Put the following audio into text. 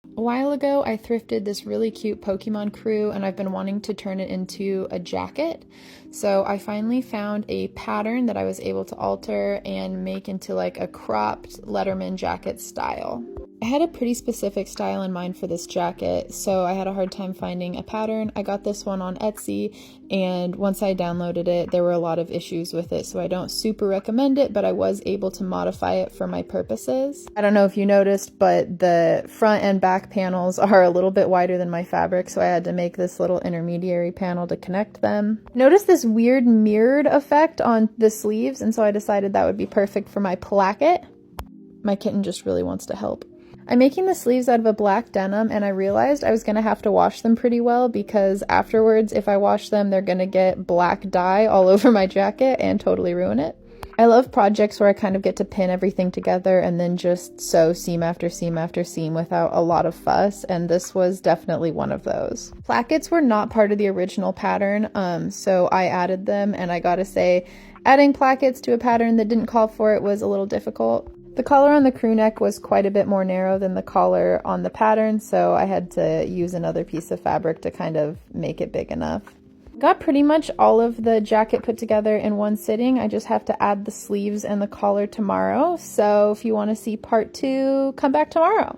A while ago, I thrifted this really cute Pokemon crew, and I've been wanting to turn it into a jacket. So I finally found a pattern that I was able to alter and make into like a cropped Letterman jacket style. I had a pretty specific style in mind for this jacket, so I had a hard time finding a pattern. I got this one on Etsy, and once I downloaded it, there were a lot of issues with it, so I don't super recommend it, but I was able to modify it for my purposes. I don't know if you noticed, but the front and back panels are a little bit wider than my fabric, so I had to make this little intermediary panel to connect them. Notice this weird mirrored effect on the sleeves, and so I decided that would be perfect for my placket. My kitten just really wants to help. I'm making the sleeves out of a black denim, and I realized I was going to have to wash them pretty well because afterwards, if I wash them, they're going to get black dye all over my jacket and totally ruin it. I love projects where I kind of get to pin everything together and then just sew seam after seam after seam without a lot of fuss, and this was definitely one of those. Plackets were not part of the original pattern, so I added them, and I gotta say, adding plackets to a pattern that didn't call for it was a little difficult. The collar on the crew neck was quite a bit more narrow than the collar on the pattern, so I had to use another piece of fabric to kind of make it big enough. Got pretty much all of the jacket put together in one sitting. I just have to add the sleeves and the collar tomorrow, so if you want to see part 2, come back tomorrow.